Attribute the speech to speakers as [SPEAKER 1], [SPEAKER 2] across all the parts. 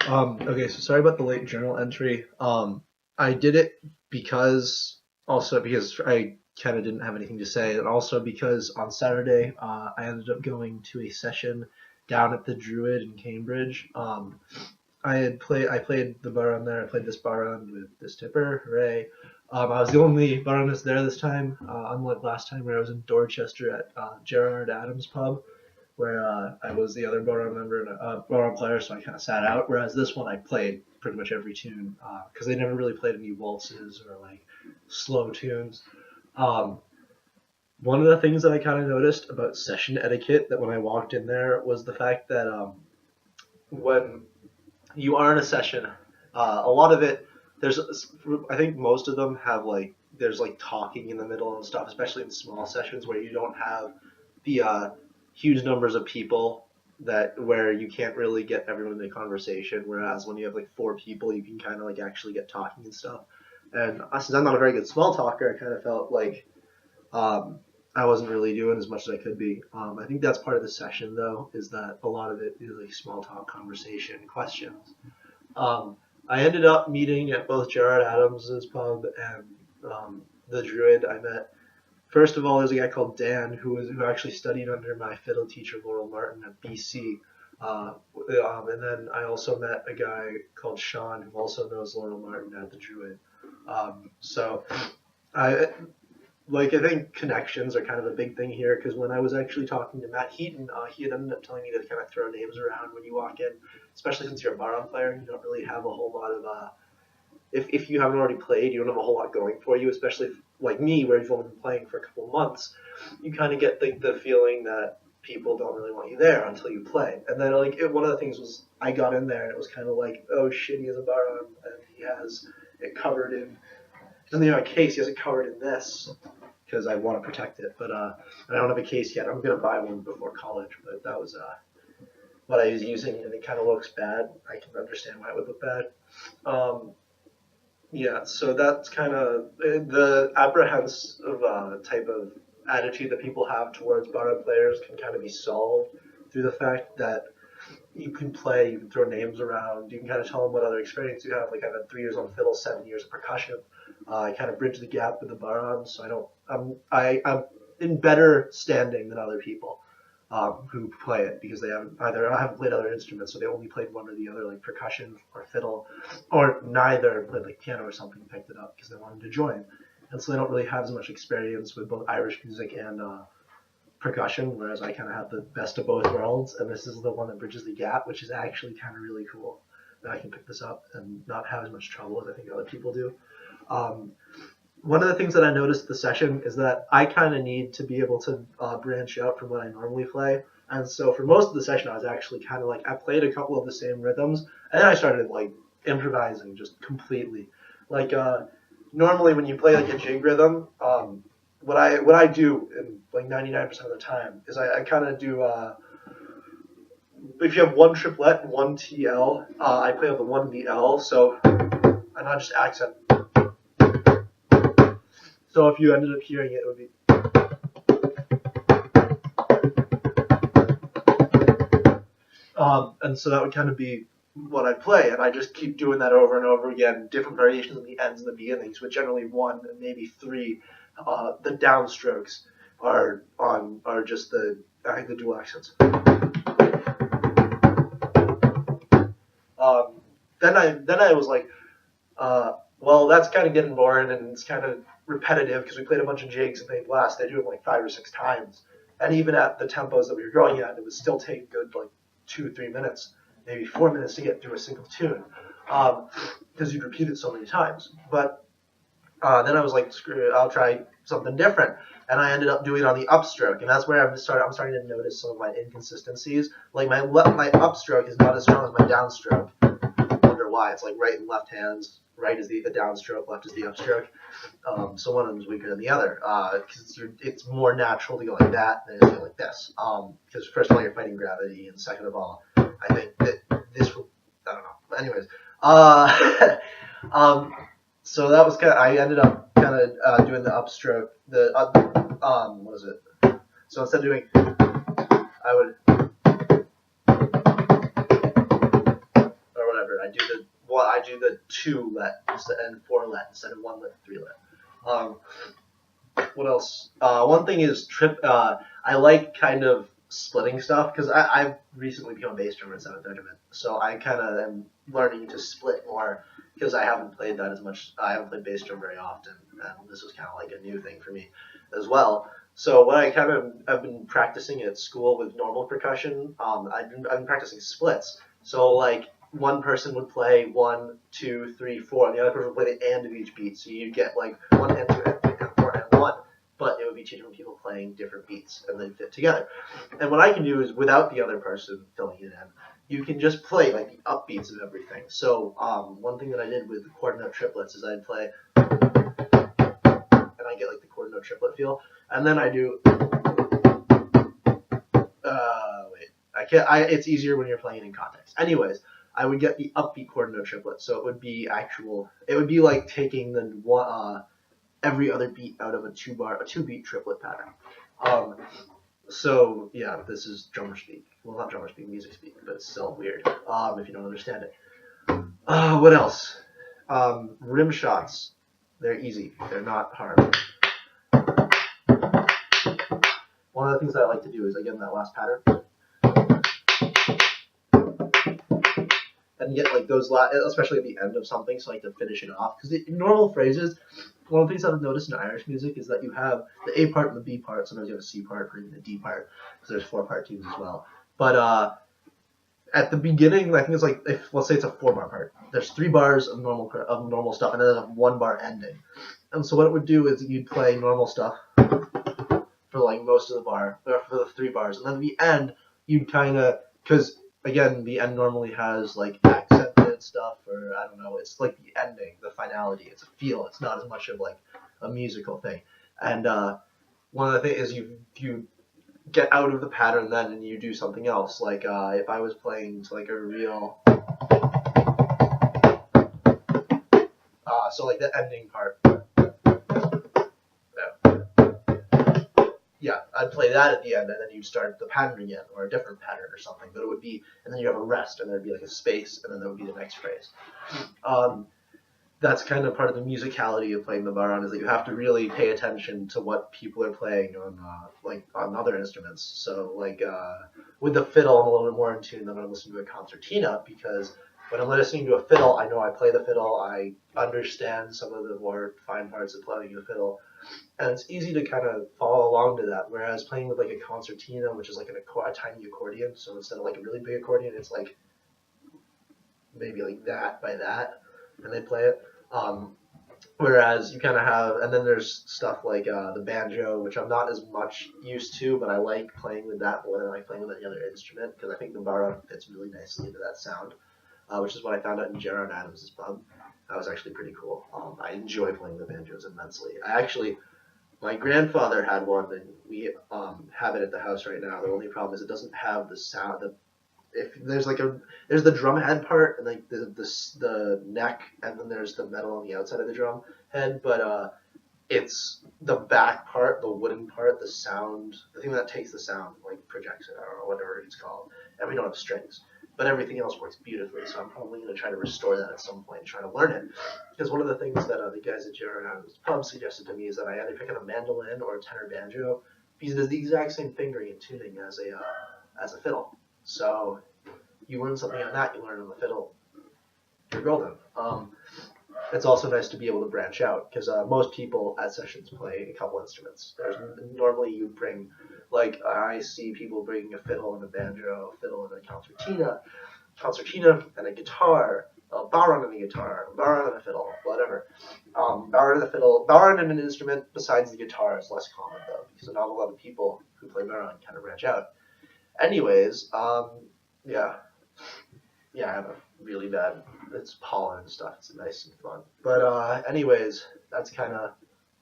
[SPEAKER 1] Okay, so sorry about the late journal entry. I did it because I kind of didn't have anything to say, and also because on Saturday I ended up going to a session down at the Druid in Cambridge. I played the Bodhran there. I played this Bodhran with this tipper. Hooray! I was the only Bodhranist there this time, unlike last time where I was in Dorchester at Gerard Adams pub where I was the other Bodhran member and a Bodhran player, so I kind of sat out. Whereas this one, I played pretty much every tune because they never really played any waltzes or like slow tunes. Um, One of the things that I kind of noticed about session etiquette that when I walked in there was the fact that when you are in a session, a lot of it there's I think most of them have like there's like talking in the middle and stuff, especially in small sessions where you don't have the huge numbers of people that where you can't really get everyone in a conversation. Whereas when you have like four people, you can kind of like actually get talking and stuff. And since I'm not a very good small talker, I kind of felt like um, I wasn't really doing as much as I could be. I think that's part of the session though, is that a lot of it is like small talk, conversation, questions. Um, I ended up meeting at both Gerard Adams's pub and the Druid. I met first of all, there's a guy called Dan who actually studied under my fiddle teacher Laurel Martin at BC. And then I also met a guy called Sean who also knows Laurel Martin at the Druid. So I I think connections are kind of a big thing here because when I was actually talking to Matt Heaton, he had ended up telling me to kind of throw names around when you walk in, especially since you're a Bodhran player. You don't really have a whole lot of if you haven't already played, you don't have a whole lot going for you, especially if, like me, where you've only been playing for a couple of months. You kind of get the feeling that people don't really want you there until you play. And then one of the things was I got in there and it was kind of like, oh shit, he has a Bodhran and he has it covered in. He doesn't even have a case. He has it covered in this because I want to protect it. But I don't have a case yet. I'm gonna buy one before college. But that was what I was using, and it kind of looks bad. I can understand why it would look bad. Um, yeah, so that's kind of the apprehensive type of attitude that people have towards Bodhran players can kind of be solved through the fact that you can play, you can throw names around, you can kind of tell them what other experience you have. Like I've had 3 years on fiddle, 7 years of percussion. I kind of bridge the gap with the Bodhran, so I'm in better standing than other people who play it because they haven't played other instruments, so they only played one or the other, like percussion or fiddle, or neither played like piano or something, picked it up because they wanted to join, and so they don't really have as much experience with both Irish music and percussion, whereas I kind of have the best of both worlds, and this is the one that bridges the gap, which is actually kind of really cool that I can pick this up and not have as much trouble as I think other people do. Um, One of the things that I noticed at the session is that I kind of need to be able to branch out from what I normally play. And so for most of the session, I was actually kind of like, I played a couple of the same rhythms, and then I started like improvising just completely. Like normally when you play like a jig rhythm, what I do in like 99% of the time is I kind of do if you have one triplet and one TL, I play on the one and the L, so and I just accent. So if you ended up hearing it, it would be. And so that would kind of be what I play, and I just keep doing that over and over again, different variations of the ends and the beginnings, with generally one and maybe three. The downstrokes are just the dual accents. Then I was like, well, that's kind of getting boring and it's kind of repetitive because we played a bunch of jigs and they blast. They do them like 5 or 6 times, and even at the tempos that we were going at, it would still take good like 2 or 3 minutes, maybe 4 minutes to get through a single tune because you'd repeat it so many times. But then I was like, screw it, I'll try something different. And I ended up doing it on the upstroke, and that's where I'm starting to notice some of my inconsistencies. Like my upstroke is not as strong as my downstroke. I wonder why. It's like right and left hands. Right is the downstroke, left is the upstroke. So one of them is weaker than the other because it's more natural to go like that than to go like this. Because first of all, you're fighting gravity, and second of all, I think that this will. I don't know. But anyways, so that was I ended up kind of doing the upstroke. What is it? So instead of doing, I would or whatever. well, I do the 2 let and 4 let instead of 1 let, 3 let. What else? One thing is I like kind of splitting stuff because I've recently become a bass drummer in 7th Regiment, so I kind of am learning to split more because I haven't played that as much. I haven't played bass drum very often, and this was kind of like a new thing for me as well. So what I've been practicing at school with normal percussion. I've been practicing splits. So like one person would play 1, 2, 3, 4, and the other person would play the end of each beat. So you get like 1 and 2 and 3 and 4 and 1, but it would be 2 different people playing different beats and then fit together. And what I can do is without the other person filling it in, you can just play like the upbeats of everything. So one thing that I did with the quarter note triplets is I'd play, and I get like the quarter note triplet feel, and then I do. I can't. It's easier when you're playing it in context. Anyways, I would get the upbeat quarter note triplet, so it would be actual. It would be like taking the every other beat out of a 2-beat triplet pattern. So yeah, this is drummer speak. Well, not drummer speak, music speak, but it's still weird if you don't understand it. What else? Rim shots. They're easy. They're not hard. One of the things that I like to do is I get in that last pattern and get like those especially at the end of something, so like to finish it off. Because in normal phrases, one of the things I've noticed in Irish music is that you have the A part and the B part. Sometimes you have a C part or even a D part, because there's 4-part tunes as well. But at the beginning, I think it's like, let's say it's a 4-bar part. There's 3 bars of normal stuff, and then there's a 1-bar ending. And so what it would do is you'd play normal stuff for like most of the bar, or for the 3 bars, and then at the end you'd kind of, because again the end normally has like accented stuff, or I don't know, it's like the ending, the finality. It's a feel. It's not as much of like a musical thing. And one of the things is you get out of the pattern then and you do something else. Like if I was playing like a real, so like the ending part. Yeah, I'd play that at the end, and then you'd start the pattern again, or a different pattern or something. But it would be, and then you have a rest, and there'd be like a space, and then there would be the next phrase. That's kind of part of the musicality of playing the bodhran, is that you have to really pay attention to what people are playing on other instruments. So like with the fiddle, I'm a little bit more in tune than when I'm listening to a concertina, because when I'm listening to a fiddle, I know I play the fiddle, I understand some of the more fine parts of playing the fiddle, and it's easy to kind of follow along to that. Whereas playing with like a concertina, which is like a tiny accordion, so instead of like a really big accordion, it's like maybe like that by that, and they play it. Whereas you kind of have, and then there's stuff like the banjo, which I'm not as much used to, but I like playing with that more than I like playing with any other instrument, because I think the bodhran fits really nicely into that sound, which is what I found out in Gerard Adams' pub. That was actually pretty cool. I enjoy playing the banjos immensely. My grandfather had one, and we have it at the house right now. The only problem is it doesn't have the sound. If there's there's the drum head part, and like the neck, and then there's the metal on the outside of the drum head, but it's the back part, the wooden part, the sound, the thing that takes the sound, like projects it, I don't know, whatever it's called, and we don't have strings. But everything else works beautifully, so I'm probably going to try to restore that at some point and try to learn it. Because one of the things that the guys at Gerard Adams' pub suggested to me is that I either pick up a mandolin or a tenor banjo, because it does the exact same fingering and tuning as a fiddle. So you learn something on that, you learn on the fiddle, you're golden. It's also nice to be able to branch out, because most people at sessions play a couple instruments. Normally you bring, like I see people bringing a fiddle and a banjo, a fiddle and a concertina and a guitar, a bodhran and a guitar, a bodhran and a fiddle, whatever. Bodhran and a fiddle, bodhran and an instrument besides the guitar is less common though, because not a lot of people who play bodhran kind of branch out. Anyways, yeah, I have a really bad, it's pollen and stuff, it's nice and fun. But anyways, that's kind of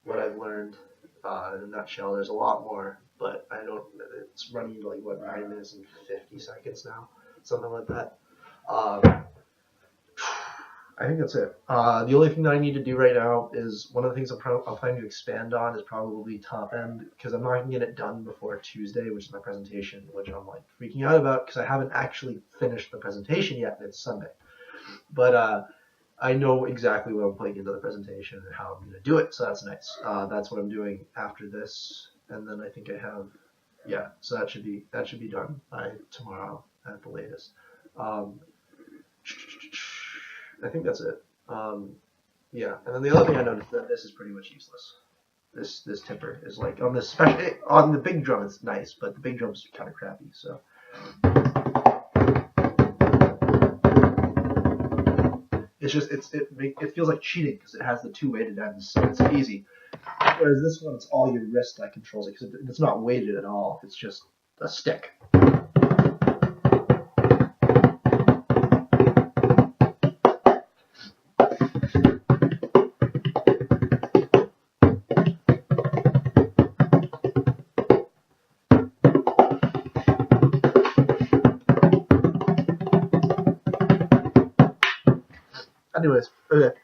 [SPEAKER 1] what I've learned in a nutshell. There's a lot more, but it's running like, 9 minutes and 50 seconds now, something like that. I think that's it. The only thing that I need to do right now is, one of the things I'm planning to expand on is probably top end, because I'm not going to get it done before Tuesday, which is my presentation, which I'm freaking out about, because I haven't actually finished the presentation yet, and it's Sunday. But I know exactly what I'm putting into the presentation and how I'm going to do it, so that's nice. That's what I'm doing after this, and then I think I have, yeah. So that should be done by tomorrow at the latest. Um, I think that's it. Yeah, and then the other thing I noticed that this is pretty much useless. This timper is like on this special on the big drum it's nice, but the big drum's kind of crappy. So it's just it feels like cheating because it has the two weighted ends, so it's easy. Whereas this one, it's all your wrist that controls it because it's not weighted at all. It's just a stick. Anyways, okay.